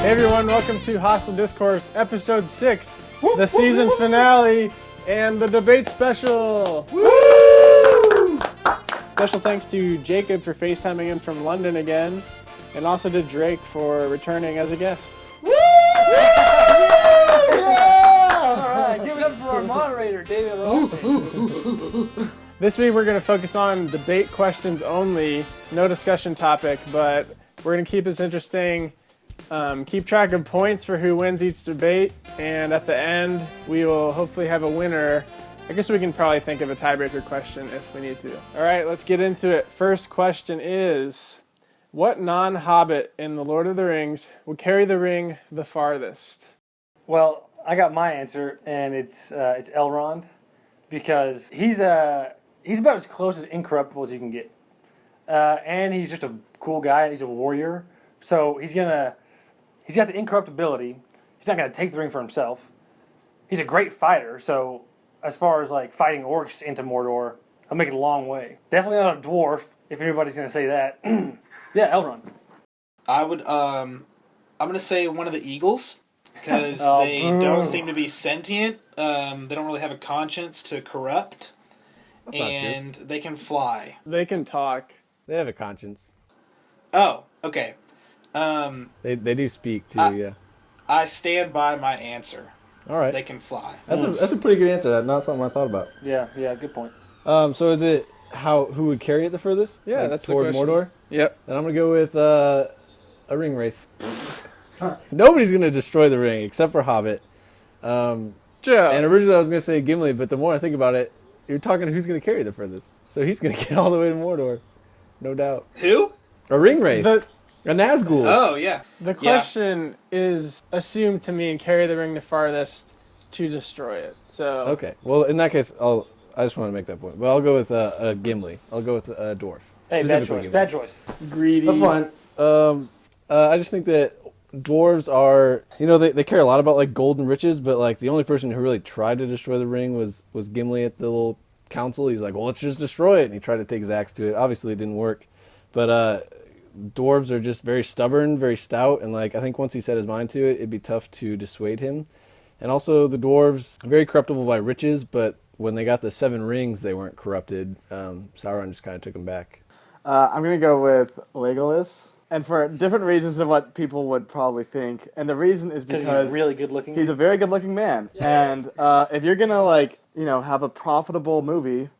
Hey everyone, welcome to Hostel Discourse, episode 6, the season finale, and the debate special. Woo! Special thanks to Jacob for FaceTiming in from London again, and also to Drake for returning as a guest. Woo! Alright, give it up for our moderator, David Rowe. This week we're going to focus on debate questions only, no discussion topic, but we're going to keep this interesting. Keep track of points for who wins each debate, and at the end, we will hopefully have a winner. I guess we can probably think of a tiebreaker question if we need to. All right, let's get into it. First question is, what non-Hobbit in The Lord of the Rings will carry the ring the farthest? Well, I got my answer, and it's Elrond, because he's about as close as incorruptible as you can get, and he's just a cool guy. He's a warrior, so he's got the incorruptibility. He's not going to take the ring for himself. He's a great fighter, so as far as like fighting orcs into Mordor, he'll make it a long way. Definitely not a dwarf, if anybody's going to say that. Yeah, Elrond. I would, I'm going to say one of the eagles, because they don't seem to be sentient. They don't really have a conscience to corrupt. And they can fly. They can talk. They have a conscience. Oh, okay. They do speak too, yeah. I stand by my answer. All right. They can fly. That's a pretty good answer. That's not something I thought about. Yeah, good point. So is it who would carry it the furthest? Yeah, like that's toward the question. Mordor? Yep. Then I'm gonna go with a ring wraith. Nobody's gonna destroy the ring except for Hobbit. Joe. And originally I was gonna say Gimli, but the more I think about it, you're talking who's gonna carry the furthest. So he's gonna get all the way to Mordor, no doubt. Who? A ring wraith. A Nazgul. Oh, yeah. The question is assumed to mean carry the ring the farthest to destroy it. So Okay. Well, in that case, I just want to make that point. But I'll go with a Gimli. I'll go with a dwarf. Hey, bad Specifically choice. Gimli. Bad choice. greedy. That's fine. I just think that dwarves are, they care a lot about like gold and riches, but like the only person who really tried to destroy the ring was Gimli at the little council. He's like, well, let's just destroy it, and he tried to take his axe to it. Obviously, it didn't work, but dwarves are just very stubborn, very stout, and like I think once he set his mind to it, it'd be tough to dissuade him. And also, the dwarves are very corruptible by riches, but when they got the 7 rings, they weren't corrupted. Sauron just kind of took them back. I'm going to go with Legolas, and for different reasons than what people would probably think. And the reason is because he's really good looking. he's a very good-looking man. And if you're going to, have a profitable movie,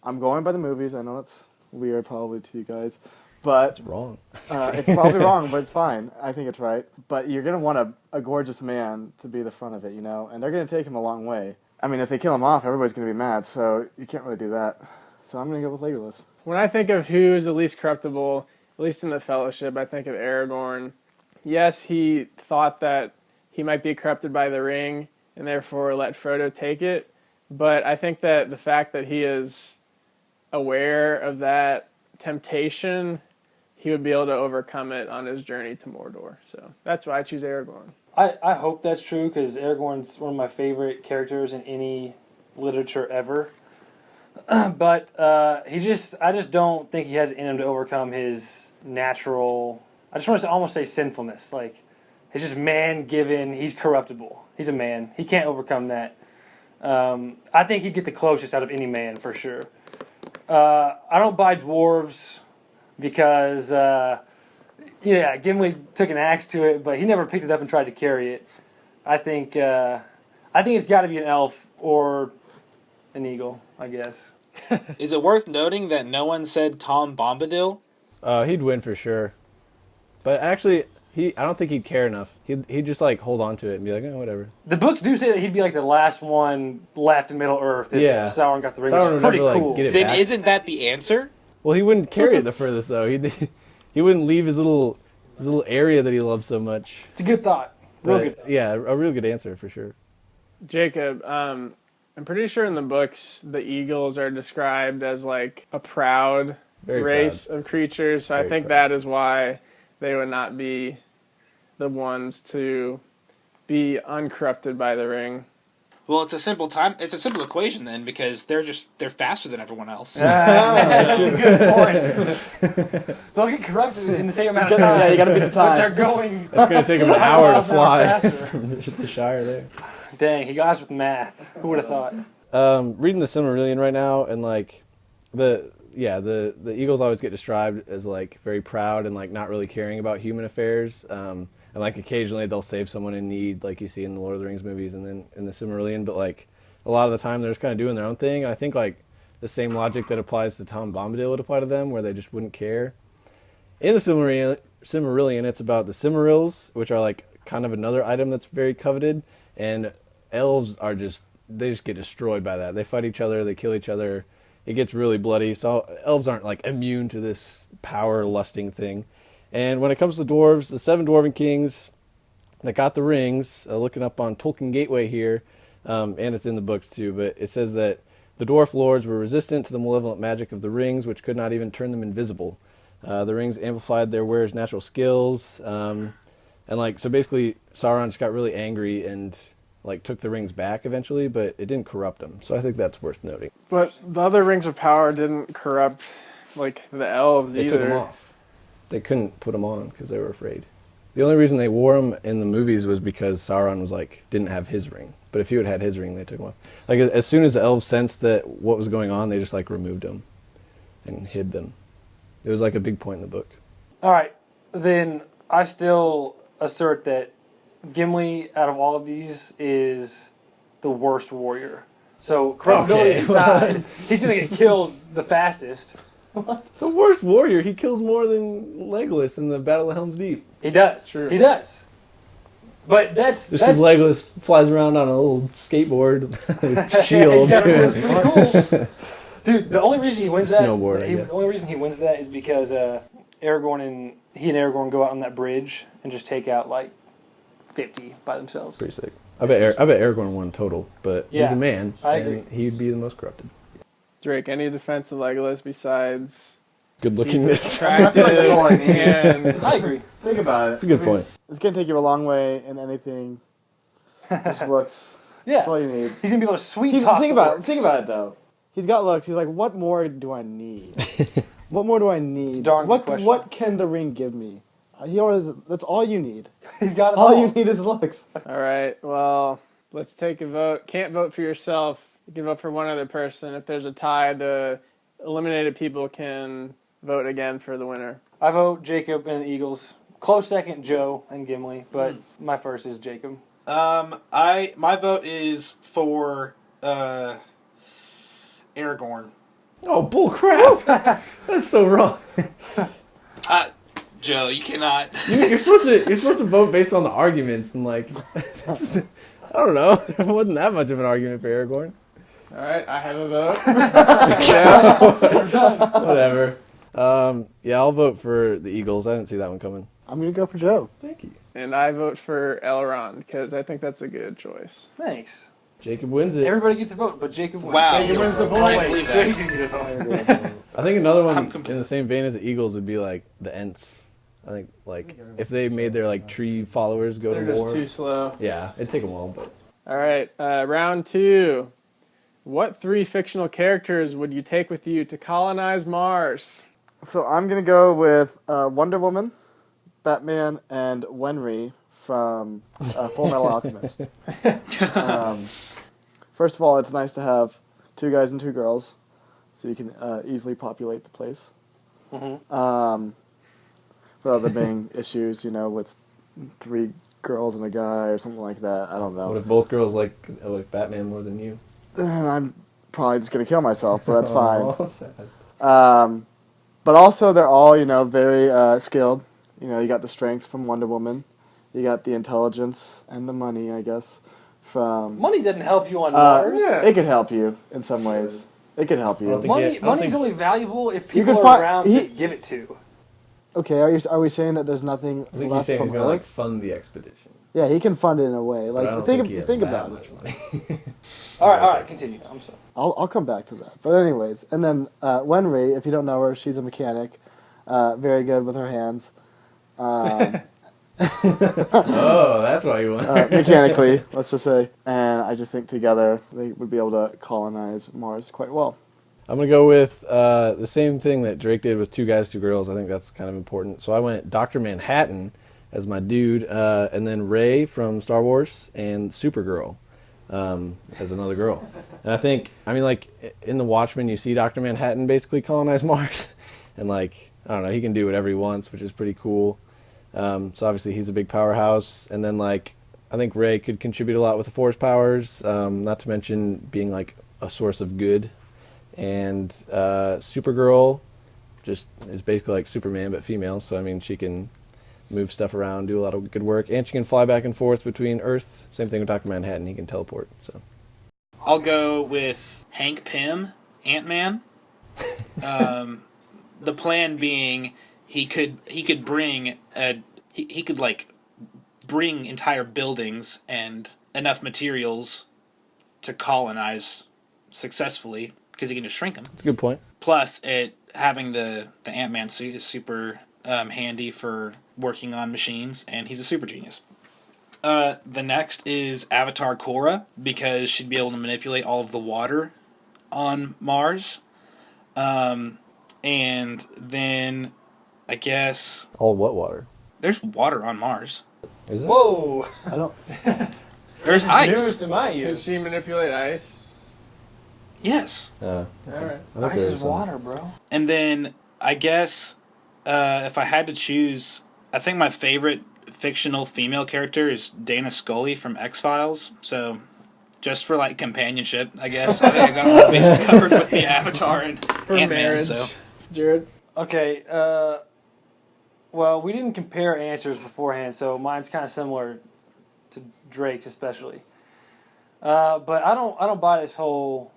I'm going by the movies. I know that's weird probably to you guys, but It's wrong. it's probably wrong, but it's fine. I think it's right. But you're going to want a gorgeous man to be the front of it, and they're going to take him a long way. I mean, if they kill him off, everybody's going to be mad, so you can't really do that. So I'm going to go with Legolas. When I think of who is the least corruptible, at least in the Fellowship, I think of Aragorn. Yes, he thought that he might be corrupted by the ring and therefore let Frodo take it, but I think that the fact that he is aware of that temptation, he would be able to overcome it on his journey to Mordor. So that's why I choose Aragorn. I hope that's true, because Aragorn's one of my favorite characters in any literature ever. But I just don't think he has it in him to overcome his natural, I just want to almost say sinfulness. Like, he's just man-given, he's corruptible. He's a man. He can't overcome that. I think he'd get the closest out of any man, for sure. I don't buy dwarves because, Gimli took an axe to it, but he never picked it up and tried to carry it. I think it's got to be an elf or an eagle, I guess. Is it worth noting that no one said Tom Bombadil? He'd win for sure. But actually, I don't think he'd care enough. He'd just like hold on to it and be like, oh, whatever. The books do say that he'd be like the last one left in Middle Earth if Sauron got the ring, Sauron which is pretty would never, cool. get it Then back. isn't that the answer? Well, he wouldn't carry it the furthest though. He wouldn't leave his little area that he loves so much. It's a good thought. Real But, good thought. yeah, a real good answer for sure. Jacob, I'm pretty sure in the books the eagles are described as like a proud Very race proud. of creatures, so I Very think proud. that is why they would not be the ones to be uncorrupted by the ring. Well, it's a simple equation then, because they're faster than everyone else. That's a good point. They'll get corrupted in the same amount of time. Yeah, you gotta beat the But time. they're going. It's going to take them an hour to fly faster. from the Shire there. Dang, he got us with math. Who would have thought? Reading the Silmarillion right now, and like the eagles always get described as like very proud and like not really caring about human affairs. And like occasionally they'll save someone in need, like you see in the Lord of the Rings movies and then in the Silmarillion. But like a lot of the time they're just kind of doing their own thing. And I think like the same logic that applies to Tom Bombadil would apply to them, where they just wouldn't care. In the Silmarillion, it's about the Silmarils, which are like kind of another item that's very coveted, and elves are just get destroyed by that. They fight each other, they kill each other. It gets really bloody. So elves aren't like immune to this power lusting thing. And when it comes to dwarves, the 7 dwarven kings that got the rings, looking up on Tolkien Gateway here, and it's in the books too, but it says that the dwarf lords were resistant to the malevolent magic of the rings, which could not even turn them invisible. The rings amplified their wearers' natural skills, and like so basically Sauron just got really angry and like took the rings back eventually, but it didn't corrupt them. So I think that's worth noting. But the other rings of power didn't corrupt like the elves They either. took them off. They couldn't put them on because they were afraid. The only reason they wore them in the movies was because Sauron was like didn't have his ring. But if he would have had his ring, they took him off. Like as soon as the elves sensed that what was going on, they just like removed them and hid them. It was like a big point in the book. All right, then I still assert that Gimli, out of all of these, is the worst warrior. So, corruptibility aside, he's going to get killed the fastest. The worst warrior. He kills more than Legolas in the Battle of Helm's Deep. He does. True. He does. But that's... Just because Legolas flies around on a little skateboard shield. Yeah, it's pretty cool. Dude, the only reason he wins that... Snowboard, I guess. The only reason he wins that is because Aragorn and Aragorn go out on that bridge and just take out, like, 50 by themselves. Pretty sick. I bet Aragorn won total, but he's Yeah, a man. I and agree. He'd be the most corrupted. Drake, any defense of Legolas besides Good lookingness. I feel like that's all I need. and I agree. Think about it. That's a good point. It's gonna take you a long way in anything. Just looks. Yeah. That's all you need. He's going to be able to sweet talk Think the about it. orcs. Think about it though. He's got looks. He's like, what more do I need? What more do I need? It's a darn good question. What can the ring give me? He always. That's all you need. He's got it All all. you need is looks. all right, well, let's take a vote. Can't vote for yourself. You can vote for one other person. If there's a tie, the eliminated people can vote again for the winner. I vote Jacob and the Eagles. Close second, Joe and Gimli, but my first is Jacob. My vote is for Aragorn. Oh, bull crap! That's so wrong. Joe, you cannot. You're supposed to vote based on the arguments and like I don't know. There wasn't that much of an argument for Aragorn. All right, I have a vote. Whatever. Yeah, I'll vote for the Eagles. I didn't see that one coming. I'm gonna go for Joe. Thank you. And I vote for Elrond because I think that's a good choice. Thanks. Jacob wins it. Everybody gets a vote, but Jacob wins. Wow. Jacob wins the I point. can't believe that. Jacob gets a vote. I think another one I'm in the same vein as the Eagles would be like the Ents. I think like if they made their like tree followers go They're to just war. too slow. Yeah, it'd take them all, but All right, round 2. What 3 fictional characters would you take with you to colonize Mars? So I'm gonna go with Wonder Woman, Batman, and Wenry from Full Metal Alchemist. First of all, it's nice to have 2 guys and 2 girls, so you can easily populate the place. Mm-hmm. Without there being issues, with 3 girls and a guy or something like that. I don't what know. if both girls like Batman more than you? Then I'm probably just gonna kill myself, but that's fine. Oh, sad. But also, they're all, very skilled. You got the strength from Wonder Woman. You got the intelligence and the money, I guess, from... Money didn't help you on Mars. yeah. It could help you in some ways. It could help I don't you. think- I don't Money's think- only valuable if You people can are fi- around he- to give it to. Okay, are we saying that there's nothing I think he's left saying from he's gonna Earth? fund the expedition. Yeah, he can fund it in a way. But I Like, don't think he has think that about much it. money. All right, continue. I'm sorry. I'll come back to that. But anyways, and then Wenry, if you don't know her, she's a mechanic, very good with her hands. Oh, that's why you want. Mechanically, let's just say. And I just think together they would be able to colonize Mars quite well. I'm going to go with the same thing that Drake did with Two Guys, Two Girls. I think that's kind of important. So I went Dr. Manhattan as my dude, and then Rey from Star Wars, and Supergirl as another girl. And I mean, like, in The Watchmen, you see Dr. Manhattan basically colonize Mars. And, like, I don't know, he can do whatever he wants, which is pretty cool. So obviously he's a big powerhouse. And then, like, I think Rey could contribute a lot with the Force powers, not to mention being, like, a source of good. And Supergirl just is basically like Superman, but female. So, I mean, she can move stuff around, do a lot of good work. And she can fly back and forth between Earth. Same thing with Dr. Manhattan. He can teleport. So I'll go with Hank Pym, Ant-Man. The plan being he could bring bring entire buildings and enough materials to colonize successfully because he can just shrink them. that's a good point. Plus, having the Ant-Man suit is super handy for working on machines, and he's a super genius. The next is Avatar Korra, because she'd be able to manipulate all of the water on Mars. And then, I guess... All what water? There's water on Mars. Is it? Whoa! I don't. There's News ice. to my Can ears. she manipulate ice? Yes. All right. I think Ice there's is some. water, bro. And then, I guess, if I had to choose... I think my favorite fictional female character is Dana Scully from X-Files. So, just for, like, companionship, I guess. I think I got my bases covered with the Avatar and For Ant-Man, marriage. so... Jared? Okay, well, we didn't compare answers beforehand, so mine's kind of similar to Drake's especially. But I don't buy this whole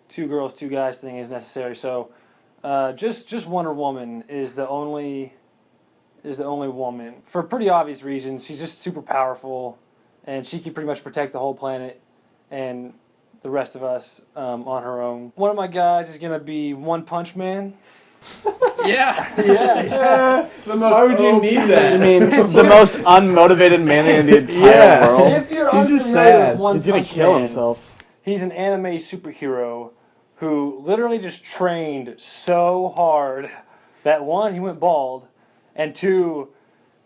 two girls, two guys thing is necessary. So just Wonder Woman is the only woman for pretty obvious reasons. She's just super powerful, and she can pretty much protect the whole planet and the rest of us on her own. One of my guys is gonna be One Punch Man. Yeah. Yeah. Why would you need that? You mean the most unmotivated man in the entire Yeah. world? If you're He's just unfamiliar sad. with One He's gonna Punch kill Man, himself. he's an anime superhero who literally just trained so hard that one, he went bald, and two,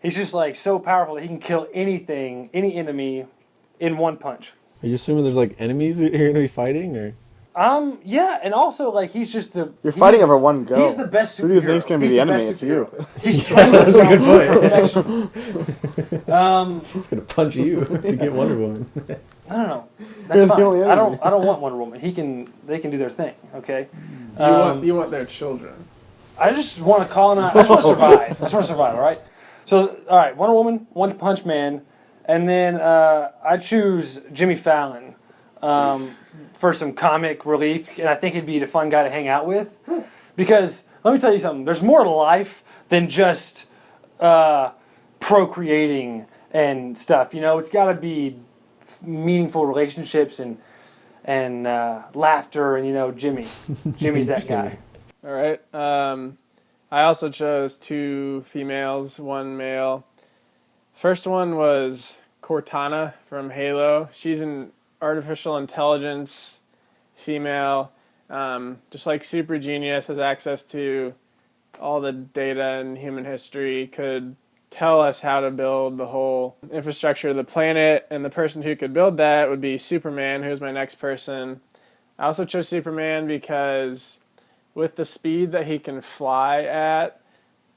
he's just like so powerful that he can kill anything, any enemy, in one punch. Are you assuming there's like enemies you're going to be fighting, or? Yeah, and also like he's just the. You're fighting over one go. He's the best superhero. Who do you think's gonna be He's the enemy? best It's you. superhero. He's trained himself to perfection. He's going to punch you to get Wonder Woman. I don't know. You're That's the fine. only I enemy. don't want Wonder Woman. They can do their thing. Okay. You want their children. I just want to colonize. I just want to survive. I just want to survive. All right. So, all right. Wonder Woman, One Punch Man, and then I choose Jimmy Fallon for some comic relief, and I think he'd be a fun guy to hang out with. Because let me tell you something. There's more to life than just procreating and stuff. You know, it's got to be meaningful relationships and laughter, and Jimmy's that guy. All right. I also chose two females, one male. First one was Cortana from Halo. She's an artificial intelligence female, just like super genius, has access to all the data in human history, could tell us how to build the whole infrastructure of the planet, and the person who could build that would be Superman, who's my next person. I also chose Superman because with the speed that he can fly at,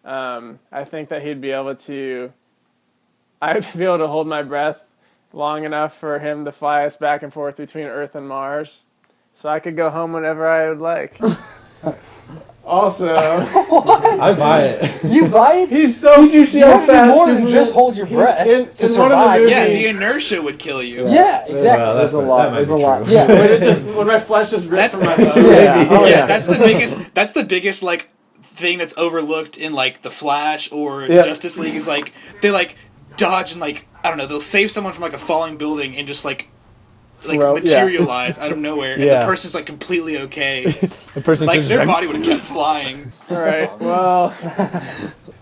I think that I'd be able to hold my breath long enough for him to fly us back and forth between Earth and Mars, so I could go home whenever I would like. Also, I buy it. You buy it? he's so. Did you see You how have to do fast more than Superman- just hold your breath in to one of the survive. movies- Yeah, the inertia would kill you. Yeah, exactly. Well, There's a lot. that might There's be a lot. true. Yeah. when my flesh just ripped That's- from my bones. Yeah. Oh, Yeah, yeah. that's the biggest like thing that's overlooked in like The Flash or Yeah. Justice League is like they like dodge and like I don't know, they'll save someone from like a falling building and just like Well, yeah. materialize out of nowhere, and Yeah. the person's like completely okay. The person Like just their body would have kept flying. All right. Well,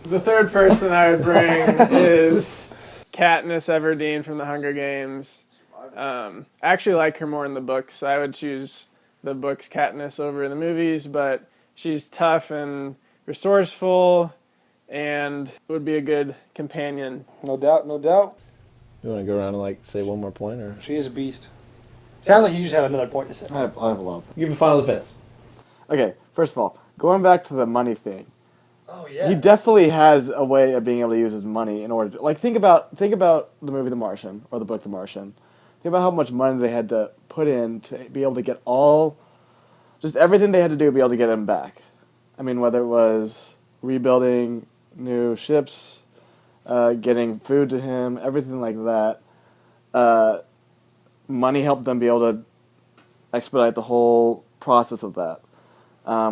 the third person I would bring is Katniss Everdeen from the Hunger Games. I actually like her more in the books. So I would choose the books Katniss over in the movies, but she's tough and resourceful and would be a good companion. No doubt, no doubt. You want to go around and like say one more point, or She is a beast. Sounds like you just have another point to say. I have a lot. give a final defense? Okay, first of all, going back to the money thing. Oh yeah. He definitely has a way of being able to use his money in order to, like, think about the movie The Martian or the book The Martian. Think about how much money they had to put in to be able to get just everything they had to do to be able to get him back. I mean, whether it was rebuilding new ships, getting food to him, everything like that. Money helped them be able to expedite the whole process of that.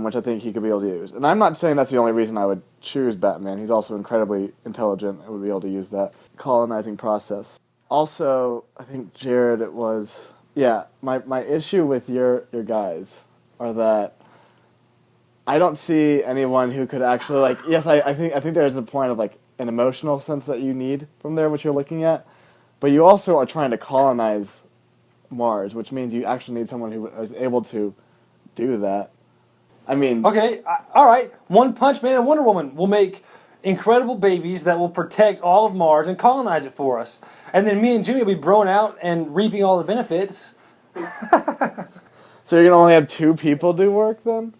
Which I think he could be able to use. And I'm not saying that's the only reason I would choose Batman. He's also incredibly intelligent and would be able to use that colonizing process. Also, I think Jared, my issue with your guys are that I don't see anyone who could actually, like, yes, I think there's a point of, like, an emotional sense that you need from there, what you're looking at, but you also are trying to colonize Mars, which means you actually need someone who is able to do that. I mean... Okay, all right. One Punch Man and Wonder Woman will make incredible babies that will protect all of Mars and colonize it for us. And then me and Jimmy will be blown out and reaping all the benefits. So you're going to only have 2 people do work, then?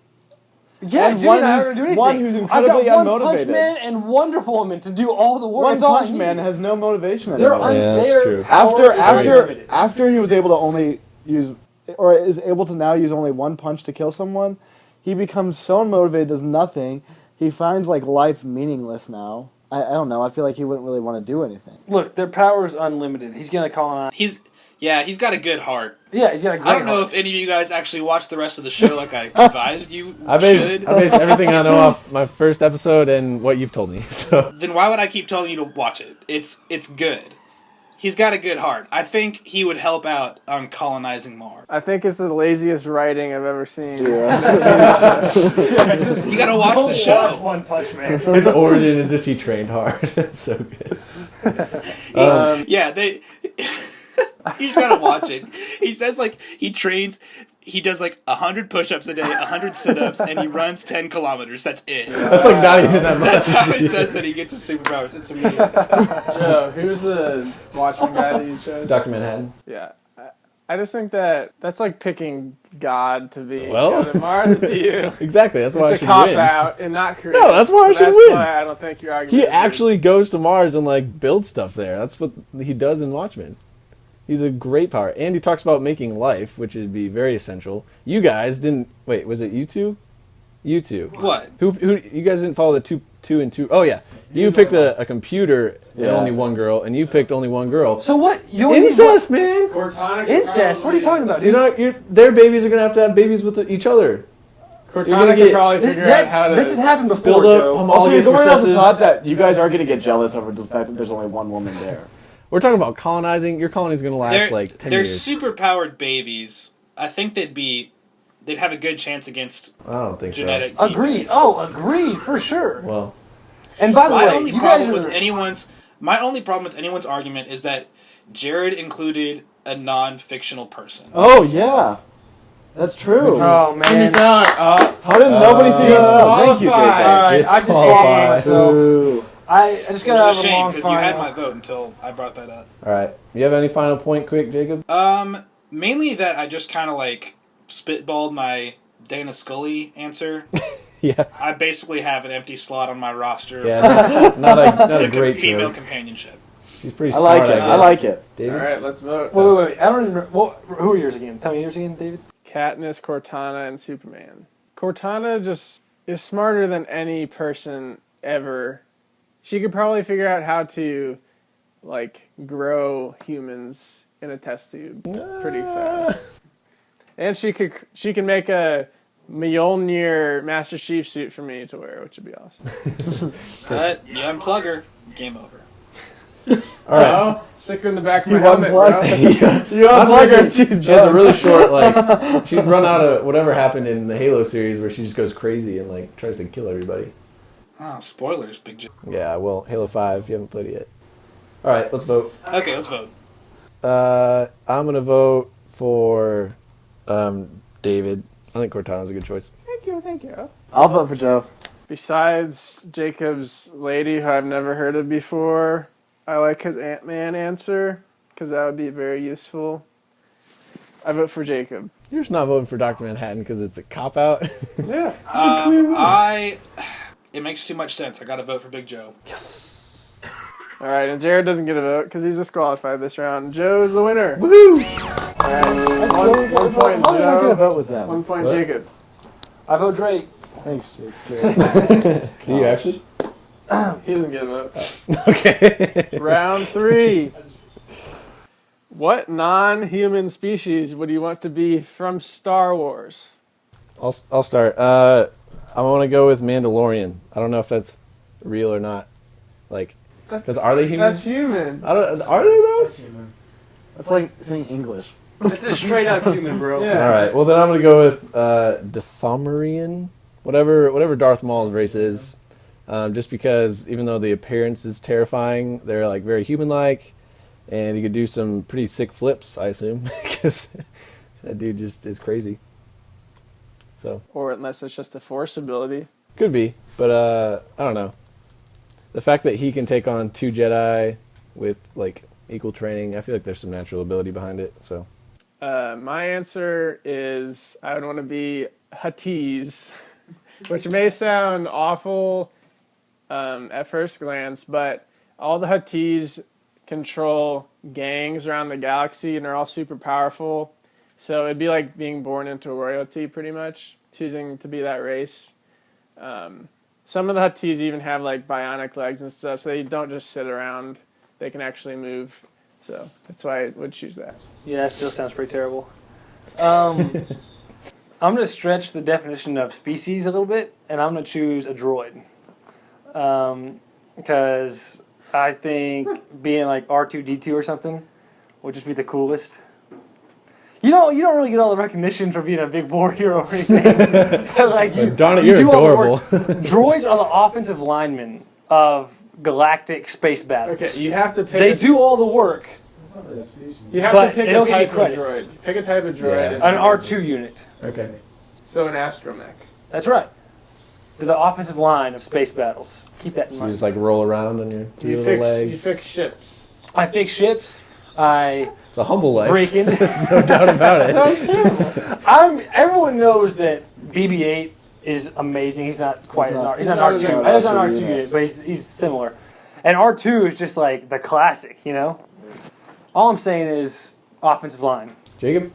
Yeah, And Jimmy one and I who's- are going to do anything. one who's incredibly I've got One Punch unmotivated. Man and Wonder Woman to do all the work. One That's all I Punch need. Man has no motivation They're anymore. Yeah, that's they're true. power is unlimited. After he was able to only use, or is able to now use only one punch to kill someone, he becomes so unmotivated, does nothing. He finds, like, life meaningless now. I don't know. I feel like he wouldn't really want to do anything. Look, their power is unlimited. He's going to colonize. He's got a good heart. Yeah, he's got a great I don't know heart. if any of you guys actually watched the rest of the show like I advised you I base should. everything I know off my first episode and what you've told me. So Then why would I keep telling you to watch it? It's good. He's got a good heart. I think he would help out on colonizing Mars. I think it's the laziest writing I've ever seen. You gotta watch the show. Watch One Punch Man. his origin is just he trained hard. It's so good. Yeah, they. You just gotta watch it. He says, like, he does like 100 push-ups a day, 100 sit-ups, and he runs 10 kilometers. That's it. That's like not even that much. That's how it says that he gets his superpowers. It's amazing. Joe, who's the Watchmen guy that you chose? Dr. Manhattan. Yeah. I just think that's like picking God to be Well. Mars to you. Exactly. That's why It's I a should cop win. out and not correct. No, that's why I should That's win. why I don't think your argument. He is actually goes to Mars and like builds stuff there. That's what he does in Watchmen. He's a great power, and he talks about making life, which would be very essential. You guys didn't wait. Was it you two? You two. What? Who? You guys didn't follow the two and two? Oh yeah. You picked a computer and Yeah. only one girl, and you picked only one girl. So what? You only Incest, man. Cortana. Incest? What are you talking about, dude? You're not. Their babies are gonna have babies with each other. You're Cortana gonna could get- probably figure out how to. This has happened before, Build up Joe. Also, homologous he's the one who also recessives. thought that you guys are going to get jealous over the fact that there's only one woman there. We're talking about colonizing. Your colony's gonna last like 10 they're years. superpowered babies. I think they'd have a good chance against I don't think genetic. Agreed. defects. Oh, agreed for sure. so. Well, And by the My way, only you problem guys with are. anyone's argument is that Jared included a non-fictional person. Oh, yeah. That's true. Oh man! All How did nobody figure that out? Thank you, JK. right, I Disqualified. disqualified myself. Ooh. I just Which got is a a shame long because you had final. my vote until I brought that up. all right. You have any final point, quick, Jacob? Mainly that I just kind of like spitballed my Dana Scully answer. Yeah. I basically have an empty slot on my roster Yeah. Not a great female choice. companionship. She's pretty I smart. like it. guess. I like it. David? All right, let's vote. Wait. I don't even. Who are yours again? Tell me yours again, David. Katniss, Cortana, and Superman. Cortana just is smarter than any person ever. She could probably figure out how to, like, grow humans in a test tube pretty fast. And she can make a Mjolnir Master Chief suit for me to wear, which would be awesome. But you unplug her, game over. All right. Oh, stick her in the back of my You helmet, bro. unplugged You Not to unplug her. mention, she has a really short, like, she'd run out of whatever happened in the Halo series where she just goes crazy and, like, tries to kill everybody. Oh, spoilers, Big J. Yeah, well, Halo 5, you haven't played it yet. All right, let's vote. Okay, let's vote. I'm gonna vote for David. I think Cortana's a good choice. Thank you. I'll vote for Joe. Besides Jacob's lady, who I've never heard of before, I like his Ant-Man answer, because that would be very useful. I vote for Jacob. You're just not voting for Dr. Manhattan because it's a cop-out? Yeah. It makes too much sense. I gotta vote for Big Joe. Yes. All right, and Jared doesn't get a vote because he's disqualified this round. Joe's the winner. Woohoo! All right, one point, Why did I get a Joe. vote with them? 1 point, What? Jacob. I vote Drake. Thanks, Jake. Can you actually? He doesn't get a vote. Okay. Round 3. What non-human species would you want to be from Star Wars? I'll start. I want to go with Mandalorian. I don't know if that's real or not. Like, because are they human? That's human. I don't. Are they though? That's like saying English. It's a straight up human, bro. Yeah. All right. Well, then I'm gonna go with Dathomirian, whatever Darth Maul's race is. Just because even though the appearance is terrifying, they're like very human-like, and you could do some pretty sick flips, I assume, because that dude just is crazy. So Or unless it's just a force ability. could be, but I don't know. The fact that he can take on 2 Jedi with like equal training, I feel like there's some natural ability behind it. So My answer is I would want to be Huttese, which may sound awful at first glance, but all the Huttese control gangs around the galaxy and they're all super powerful. So it'd be like being born into royalty, pretty much, choosing to be that race. Some of the Huttese even have like bionic legs and stuff, so they don't just sit around. They can actually move. So that's why I would choose that. Yeah, that still sounds pretty terrible. I'm going to stretch the definition of species a little bit, and I'm going to choose a droid. Because I think being like R2-D2 or something would just be the coolest. You don't really get all the recognition for being a big war hero or anything. Like darn it, you you're do all the adorable. work. Droids are the offensive linemen of galactic space battles. Okay, you have to pick. They do all the work. You have but to pick they a don't give you type of credit. droid. Pick a type of droid. Yeah. An R2 unit. okay. So an astromech. That's right. They're the offensive line of space battles. Keep that in You mind. just like roll around on your 3 You little fix. legs. You fix ships. I fix ships. I It's a humble life. break into. No doubt about it. Sounds terrible. Everyone knows that BB-8 is amazing. He's not quite. He's not not R2. an He's not R2 R2 unit. yet, but he's similar. And R2 is just like the classic, you know. All I'm saying is offensive line. Jacob?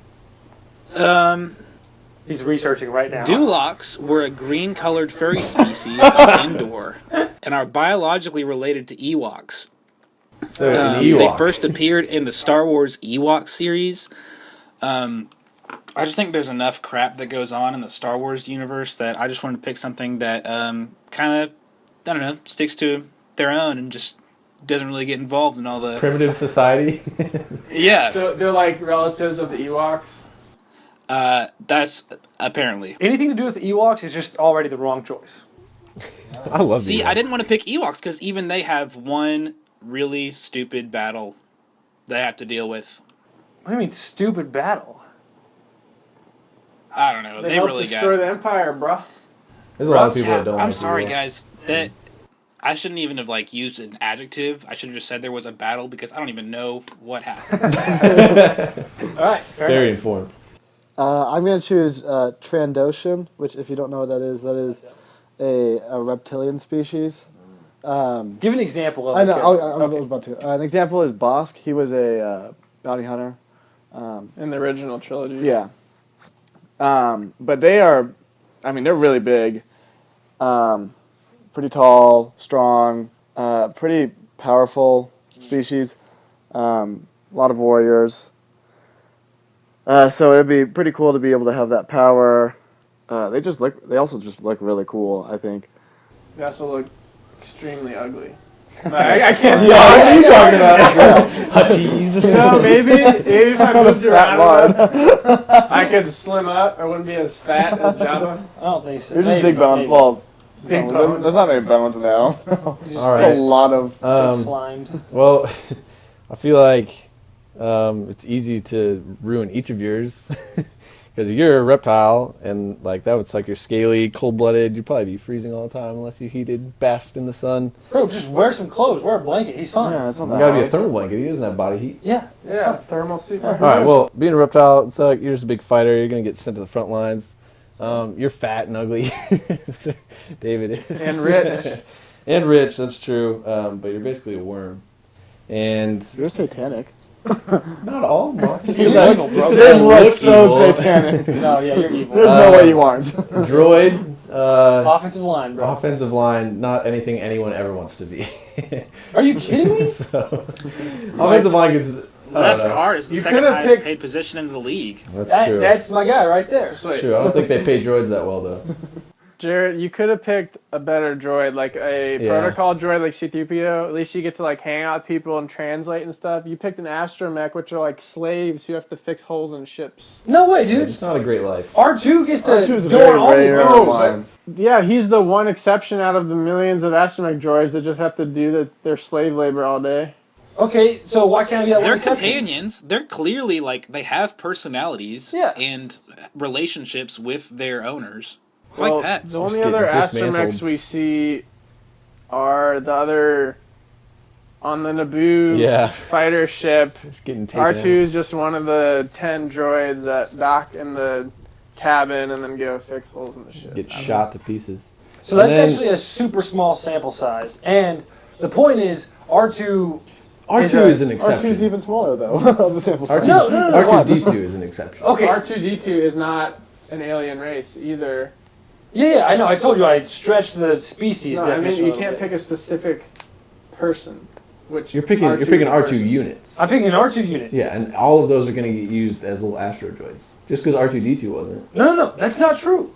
He's researching right now. Dulocs were a green-colored furry species of Endor and are biologically related to Ewoks. So it's an They Ewok. first appeared in the Star Wars Ewok series. I just think there's enough crap that goes on in the Star Wars universe that I just wanted to pick something that kind of, I don't know, sticks to their own and just doesn't really get involved in all the... Primitive society. Yeah, So they're like relatives of the Ewoks. that's apparently. Anything to do with the Ewoks is just already the wrong choice. I love See, Ewoks. I didn't want to pick Ewoks because even they have one really stupid battle they have to deal with. What do you mean, stupid battle? I don't know. They They helped really destroy got... the Empire, bruh. There's a lot of people that don't I'm like sorry, Ewoks. guys. That I shouldn't even have used an adjective. I should have just said there was a battle because I don't even know what happened. All right, fair Very enough. informed. I'm going to choose Trandoshan, which, if you don't know what that is a reptilian species. Give an example of I it. know. Karen. I was about to. An example is Bosk. He was a bounty hunter. In the original trilogy. Yeah. But they are, I mean, they're really big. Pretty tall, strong, pretty powerful species. A lot of warriors. So it'd be pretty cool to be able to have that power. They also just look really cool, I think. They also look extremely ugly. I can't. Yeah, what are you talking about? Huttese. You know, maybe if I moved Fat around, I could slim up. I wouldn't be as fat as Jabba. I don't think so. They're just Maybe, big bone. maybe. Well, Big bone. There's not many bones now. All There's right. a lot of. Slimed. Well, I feel like it's easy to ruin each of yours because you're a reptile, and like that would suck. You're scaly, cold-blooded. You'd probably be freezing all the time unless you heated, basked in the sun. Bro, just wear some clothes. Wear a blanket. He's fine. Yeah, it's not You that gotta be a hard. thermal blanket. He doesn't have body heat. Yeah, it's Yeah, fine. thermal suit. All right. Well, being a reptile, it's like you're just a big fighter. You're gonna get sent to the front lines. You're fat and ugly. David is. And rich. And rich. That's true. But you're basically a worm. And You're satanic. not all, Mark. Just You're 'cause I- evil, bro. just 'cause They I look look so evil. satanic. No, yeah, you're evil. There's no way you aren't. Droid. Offensive line, bro. Offensive line, not anything anyone ever wants to be. Are you kidding me? So, offensive line is. Left guard is the You second could've highest picked- paid position in the league. That's true. That's my guy right there. That's true. I don't think they pay droids that well, though. Jared, you could have picked a better droid, like a Yeah. protocol droid like C-3PO. At least you get to like hang out with people and translate and stuff. You picked an astromech, which are like slaves who have to fix holes in ships. No way, dude. It's not a great life. R2 gets to R2 is a go very on all the rare roads. one. Yeah, he's the one exception out of the millions of astromech droids that just have to do their slave labor all day. Okay, so why can't I be that one They're exception? companions. They're clearly like they have personalities Yeah. and relationships with their owners, Well, like pets. the only Just other getting astromechs dismantled. we see are the other on the Naboo Yeah. fighter ship. Just getting taken R2 is just one of the 10 droids that dock in the cabin and then go fix holes in the ship. out. Get shot to pieces. So that's And then- actually a super small sample size. And the point is, R2... R2 is an exception. R2's even smaller though. Of the sample size. R2, No, no, no, no. R2D2 is an exception. Okay, R2D2 is not an alien race either. yeah, I know. I told you I stretched the species No, I mean, definition. you a can't little pick a specific person. Which You're picking R2 R2 is a person. units. bit. I'm picking an R2 unit. Yeah, and all of those are going to get used as little astro droids. Just because R2D2 wasn't. No, that's not true.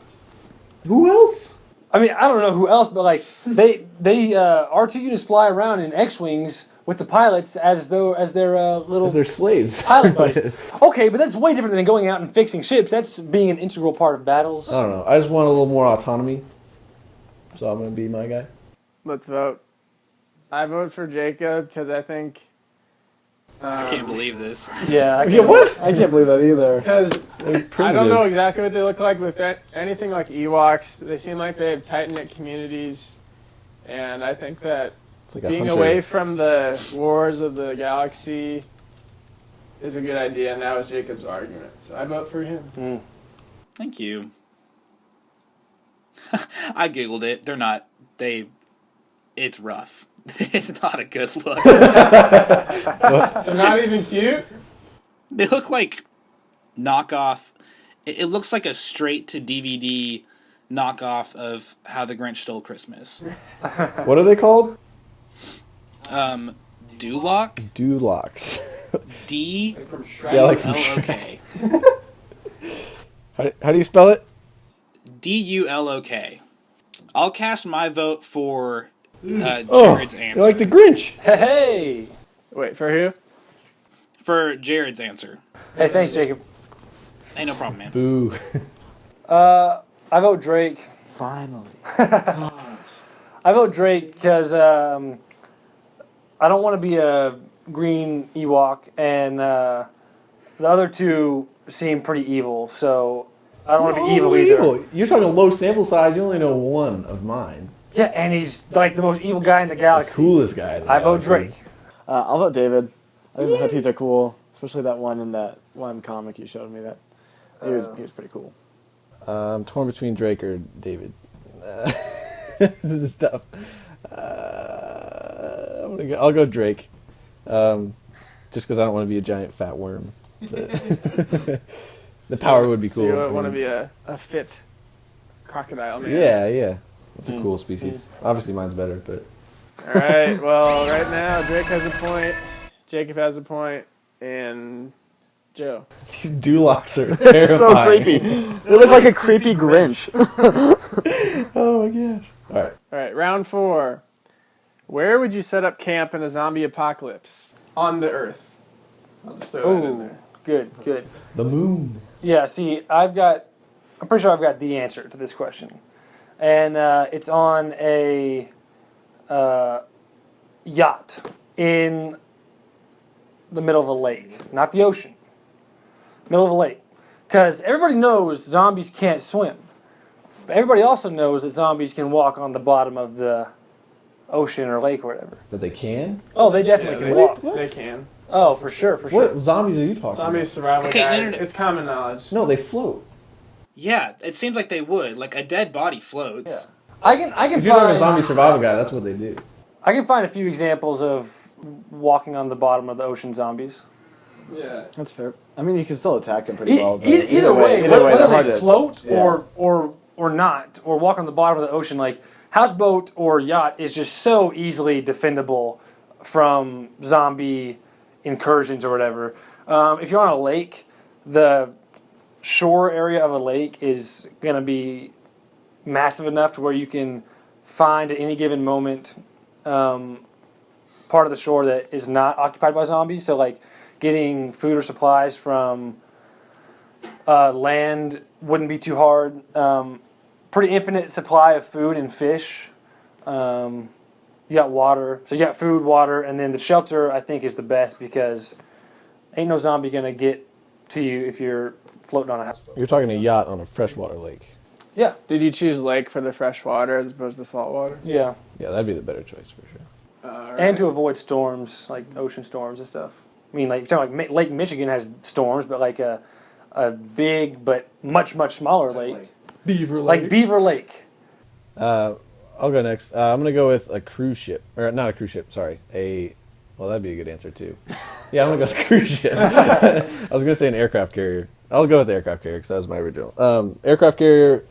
Who else? I mean, I don't know who else, but like they R2 units fly around in X-wings with the pilots as their little Because they're slaves. pilot buddies. Okay, but that's way different than going out and fixing ships. That's being an integral part of battles. I don't know. I just want a little more autonomy. So I'm going to be my guy. Let's vote. I vote for Jacob because I think. I can't believe this. Yeah, I Yeah, what? I can't believe that either. Because I don't primitive. know exactly what they look like, but anything like Ewoks, they seem like they have tight-knit communities. And I think that It's like a being hunter. away from the wars of the galaxy is a good idea, and that was Jacob's argument. So I vote for him. Thank you. I googled it. They're not. It's rough. It's not a good look. They're not even cute. They look like knockoff. It looks like a straight to DVD knockoff of How the Grinch Stole Christmas. What are they called? Duloc? Dulocks. D Yeah, like from L O K. How do you spell it? DULOK. I'll cast my vote for Oh, Jared's answer. they're like the Grinch. Hey, Wait, for who? For Jared's answer. hey, thanks, Jacob. Ain't no problem, man. Boo. I vote Drake. Finally. I vote Drake because I don't want to be a green Ewok, and the other two seem pretty evil. So I don't want to be evil either. You're talking low sample size. You only know one of mine. Yeah, and he's like the most evil guy in the galaxy. Coolest guy. in the I vote galaxy. Drake. I'll vote David. I think the Hutties are cool, especially that one in that one comic you showed me. That he was pretty cool. I'm torn between Drake or David. This is tough. I'll go Drake. Just because I don't want to be a giant fat worm. But the power would be So cool. you want to be a fit crocodile man. Yeah. It's a cool species. Obviously, mine's better, but All right. Well, right now Drake has a point, Jacob has a point, and Joe. these Dulocks are terrifying. So creepy. They look like a creepy Grinch. Oh my gosh! All right. All right. Round 4. Where would you set up camp in a zombie apocalypse on the Earth? I'll just throw that in Oh, there. good. The moon. Yeah, see, I'm pretty sure I've got the answer to this question. and it's on a yacht in the middle of a lake, not the ocean, middle of a lake. Because everybody knows zombies can't swim. But everybody also knows that zombies can walk on the bottom of the ocean or lake or whatever. That they can? Oh, they definitely can walk. They can. Oh, for sure. What zombies are you talking Zombies survival Okay, guide. no. It's common knowledge. about? No, they float. Yeah, it seems like they would. Like a dead body floats. I can If you're talking find a zombie survival guide, that's what they do. I can find a few examples of walking on the bottom of the ocean zombies. Yeah. That's fair. I mean, you can still attack them pretty well. But Either way, they're whether hard they to- float yeah. or not, or walk on the bottom of the ocean, like houseboat or yacht is just so easily defendable from zombie incursions or whatever. If you're on a lake, the shore area of a lake is going to be massive enough to where you can find at any given moment part of the shore that is not occupied by zombies. So like getting food or supplies from land wouldn't be too hard. Pretty infinite supply of food and fish. You got water. So you got food, water, and then the shelter I think is the best because ain't no zombie going to get to you if you're floating on a house. You're talking a yacht on a freshwater lake. Yeah. Did you choose lake for the fresh water as opposed to salt water? Yeah. Yeah, that'd be the better choice for sure. And to avoid storms, like ocean storms and stuff. I mean, like, you're talking like Lake Michigan has storms, but like a big but much, much smaller lake. Beaver Like Beaver Lake. I'll go next. I'm gonna go with a cruise ship, or not a cruise ship. Sorry, well, that'd be a good answer too. Yeah, I'm gonna go with a cruise ship. I was gonna say an aircraft carrier. I'll go with the aircraft carrier because that was my original. Aircraft carrier,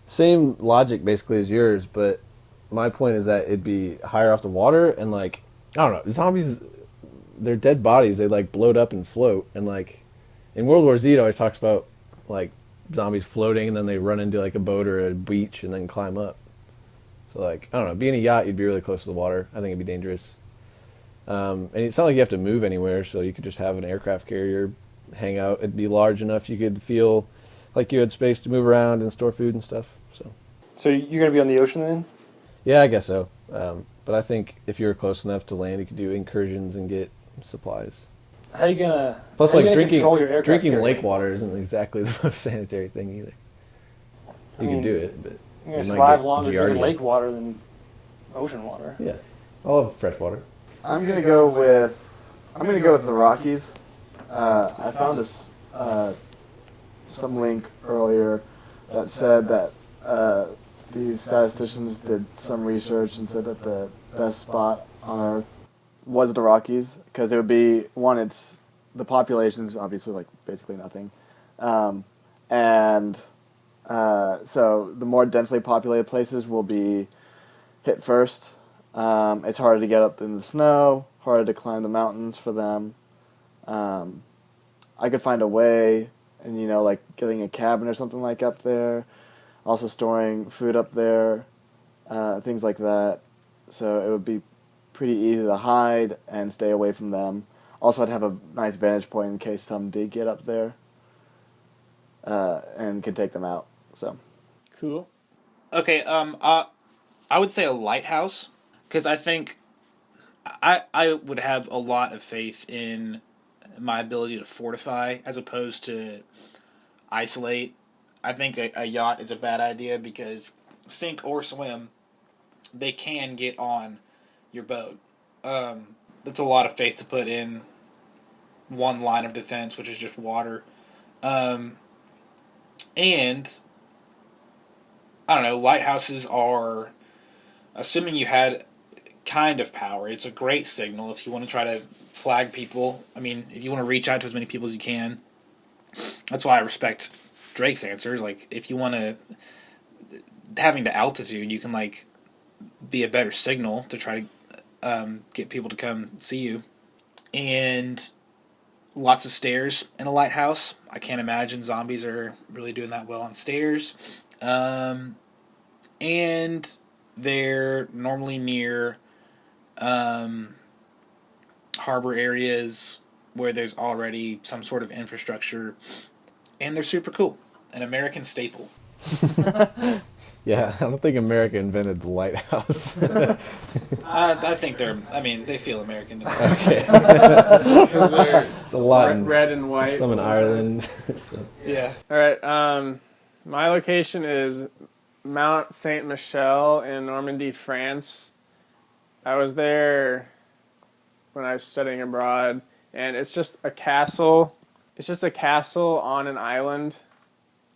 same logic basically as yours, but my point is that it'd be higher off the water and like I don't know, zombies. They're dead bodies. They like bloat up and float, and like in World War Z, it always talks about like zombies floating and then they run into like a boat or a beach and then climb up. So like I don't know, being a yacht, you'd be really close to the water. I think it'd be dangerous. And it's not like you have to move anywhere, so you could just have an aircraft carrier hang out. It'd be large enough you could feel like you had space to move around and store food and stuff. So you're going to be on the ocean then? Yeah, I guess so. But I think if you're close enough to land, you could do incursions and get supplies. How are you going to Plus, like drinking carrier? lake water isn't exactly the most sanitary thing either. You can do it, but You're going to you might survive get longer drinking Giardia. lake water than ocean water. Yeah, I'll have fresh water. I'm gonna go with the Rockies. I found this some link earlier that said that these statisticians did some research and said that the best spot on Earth was the Rockies because it would be one. It's the population's obviously like basically nothing, and so the more densely populated places will be hit first. It's harder to get up in the snow, harder to climb the mountains for them. I could find a way, and like getting a cabin or something like up there, also storing food up there, things like that. So it would be pretty easy to hide and stay away from them. Also, I'd have a nice vantage point in case some did get up there, and could take them out. So Cool. Okay, I would say a lighthouse, because I think I would have a lot of faith in my ability to fortify as opposed to isolate. I think a yacht is a bad idea because sink or swim, they can get on your boat. That's a lot of faith to put in one line of defense, which is just water. And I don't know, lighthouses are, assuming you had kind of power, it's a great signal if you want to try to flag people. I mean, if you want to reach out to as many people as you can. That's why I respect Drake's answers. Like, if you want to, having the altitude, you can, like, be a better signal to try to get people to come see you. And lots of stairs in a lighthouse. I can't imagine zombies are really doing that well on stairs. And they're normally near harbor areas where there's already some sort of infrastructure, and they're super cool. An American staple. Yeah, I don't think America invented the lighthouse. I think they feel American to me. Okay. Because they're It's a lot in, red and white. some in Ireland. So. Yeah. All right. My location is Mount Saint Michel in Normandy, France. I was there when I was studying abroad, and it's just a castle. It's just a castle on an island.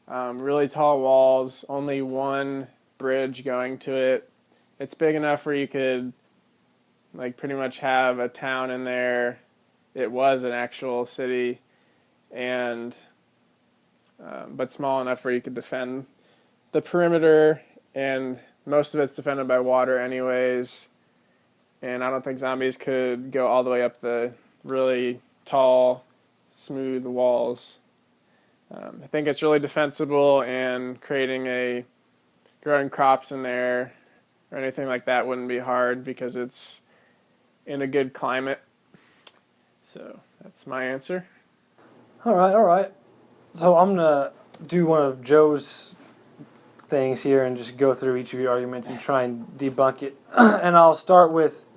Really tall walls, only one bridge going to it. It's big enough where you could, like, pretty much have a town in there. It was an actual city, and but small enough where you could defend the perimeter, and most of it's defended by water anyways. And I don't think zombies could go all the way up the really tall, smooth walls. I think it's really defensible, and growing crops in there or anything like that wouldn't be hard because it's in a good climate. So that's my answer. All right. So I'm gonna do one of Joe's things here and just go through each of your arguments and try and debunk it. And I'll start with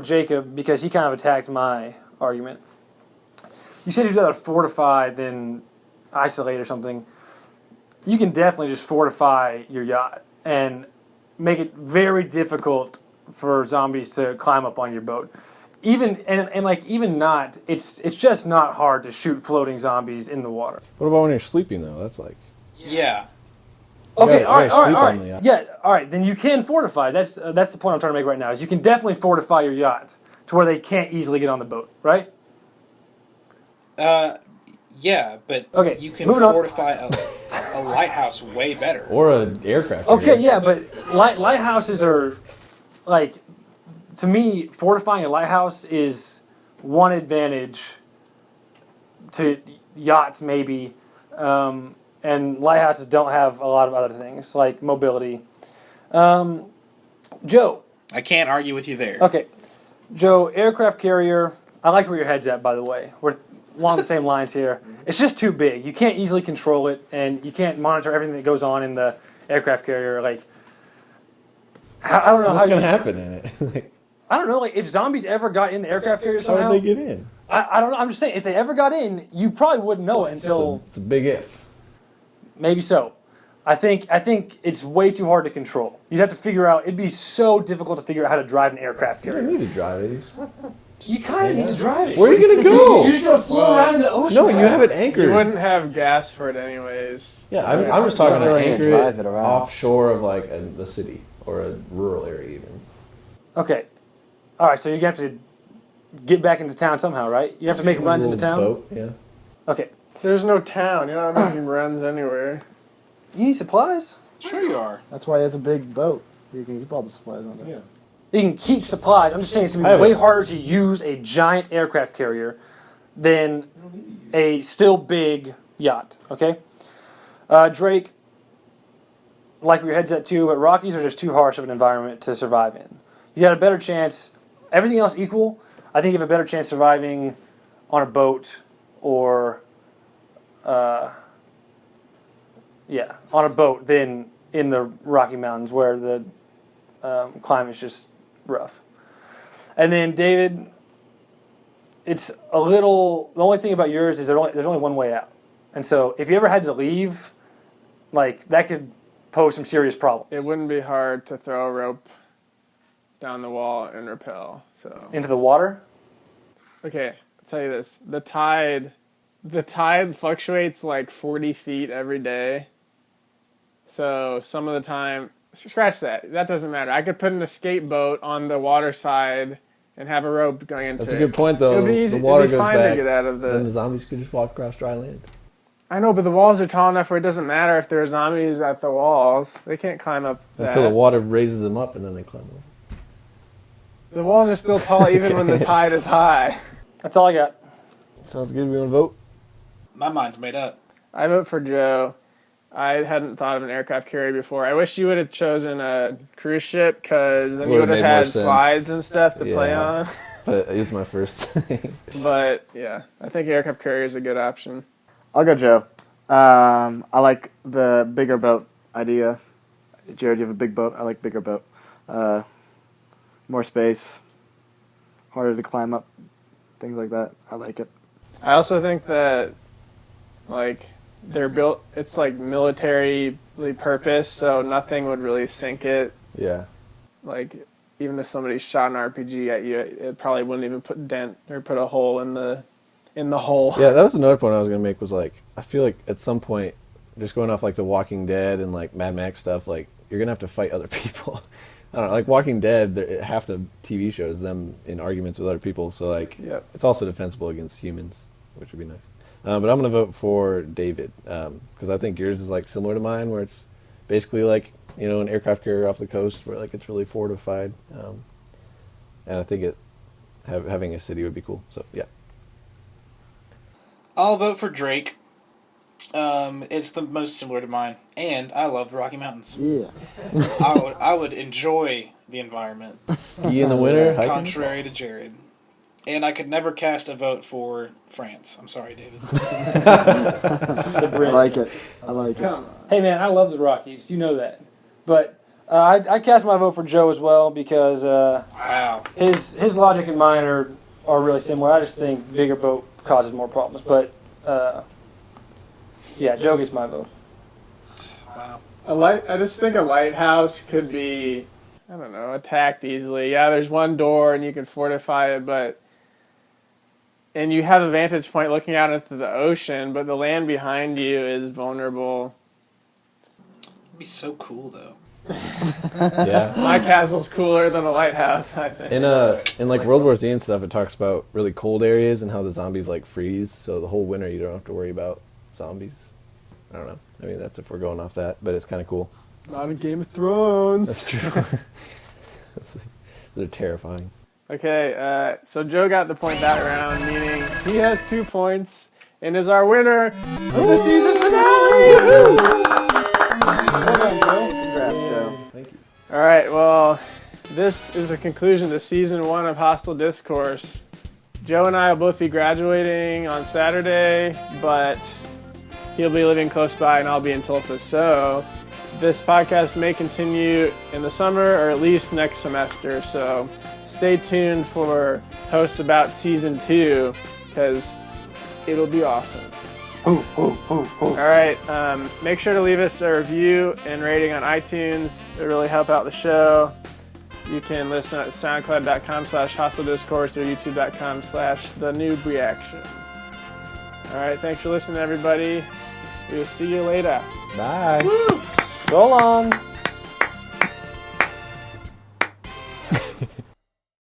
Jacob because he kind of attacked my argument. You said you'd rather fortify than isolate or something. You can definitely just fortify your yacht and make it very difficult for zombies to climb up on your boat. Even not, it's just not hard to shoot floating zombies in the water. What about when you're sleeping though? That's like. Yeah. Okay, You all right. sleep on the yacht. Yeah, all right. Then you can fortify. That's the point I'm trying to make right now. Is you can definitely fortify your yacht to where they can't easily get on the boat, right? Yeah, but Okay, you can moving on. fortify a lighthouse way better. Or an aircraft. Okay, carrier. yeah, but lighthouses are like, to me, fortifying a lighthouse is one advantage to yachts maybe, and lighthouses don't have a lot of other things like mobility. Joe. I can't argue with you there. Okay, Joe, aircraft carrier. I like where your head's at, by the way. We're along the same lines here. It's just too big. You can't easily control it, and you can't monitor everything that goes on in the aircraft carrier. Like, I don't know What's how gonna happen in it? Like, I don't know. Like, if zombies ever got in the aircraft carrier how somehow, would they get in? I don't know. I'm just saying, if they ever got in, you probably wouldn't know it until It's a big if. maybe so. I think it's way too hard to control. You'd have to figure out. It'd be so difficult to figure out how to drive an aircraft You don't carrier. need to drive it. You kind of need to drive it. Where are you gonna go? You're just gonna float around in the ocean. No, you have it anchored. You wouldn't have gas for it anyways. Yeah, I'm just talking You're to not really anchor gonna it drive it around. offshore of like the city or a rural area even. Okay. All right. So you have to get back into town somehow, right? You have to make runs into town. Boat, yeah. Okay. There's no town. You're not making runs anywhere. You need supplies. Sure you are. That's why it's a big boat. You can keep all the supplies on it. Yeah. You can keep supplies. I'm just saying it's going to be way harder to use a giant aircraft carrier than a still big yacht, okay? Drake, like where your head's at too, but Rockies are just too harsh of an environment to survive in. You got a better chance, everything else equal, I think you have a better chance surviving on a boat or, on a boat than in the Rocky Mountains where the climate's just rough. And then David, it's a little. The only thing about yours is there's only one way out, and so if you ever had to leave, like that could pose some serious problems. It wouldn't be hard to throw a rope down the wall and rappel. So Into the water. okay, I'll tell you this: the tide fluctuates like 40 feet every day. So some of the time. Scratch that. That doesn't matter. I could put an escape boat on the water side and have a rope going into it. That's a good point, though. It'll be easy. The water It'll be goes fine back. to get out of Then the the. zombies could just walk across dry land. I know, but the walls are tall enough where it doesn't matter if there are zombies at the walls. They can't climb up that. Until the water raises them up, and then they climb up. The walls are still tall even when the tide is high. That's all I got. Sounds good. We want to vote? My mind's made up. I vote for Joe. I hadn't thought of an aircraft carrier before. I wish you would have chosen a cruise ship because then you would have Would've made more had sense. slides and stuff to play Yeah. on. But it was my first thing. But yeah, I think aircraft carrier is a good option. I'll go Joe. I like the bigger boat idea. Jared, you have a big boat. I like bigger boat. More space, harder to climb up, things like that. I like it. I also think that, like, they're built, it's like militarily purposed, so nothing would really sink it. Yeah. Like, even if somebody shot an RPG at you, it probably wouldn't even put dent or put a hole in the hole. Yeah, that was another point I was gonna make. Was like, I feel like at some point, just going off like The Walking Dead and like Mad Max stuff, like you're gonna have to fight other people. I don't know, like Walking Dead, half the TV shows them in arguments with other people, so like it's also defensible against humans, which would be nice. But I'm gonna vote for David because I think yours is like similar to mine, where it's basically like an aircraft carrier off the coast, where like it's really fortified, and I think having a city would be cool. So yeah. I'll vote for Drake. It's the most similar to mine, and I love the Rocky Mountains. Yeah. I would enjoy the environment. Ski in the winter, hiking? Contrary to Jared. And I could never cast a vote for France. I'm sorry, David. The Brit. I like it. I like it. Hey, man, I love the Rockies. You know that. But I cast my vote for Joe as well because Wow. his logic and mine are really similar. I just think bigger boat causes more problems. But, yeah, Joe gets my vote. Wow. I just think a lighthouse could be, I don't know, attacked easily. Yeah, there's one door and you can fortify it, and you have a vantage point looking out into the ocean, but the land behind you is vulnerable. It'd be so cool, though. Yeah. My castle's cooler than a lighthouse, I think. In like World War Z and stuff, it talks about really cold areas and how the zombies like freeze, so the whole winter you don't have to worry about zombies. I don't know. I mean, that's if we're going off that, but it's kind of cool. Not a Game of Thrones. That's true. They're terrifying. Okay, so Joe got the point that round, meaning he has 2 points and is our winner of the season finale! Well done, Joe. Congrats, Joe. Thank you. All right, well, this is the conclusion to Season 1 of Hostel Discourse. Joe and I will both be graduating on Saturday, but he'll be living close by and I'll be in Tulsa, so this podcast may continue in the summer or at least next semester, so stay tuned for posts about Season 2, because it'll be awesome. All right, make sure to leave us a review and rating on iTunes. It really help out the show. You can listen at soundcloud.com/hosteldiscourse or youtube.com/thenewbreaction. All right, thanks for listening, everybody. We'll see you later. Bye. So long.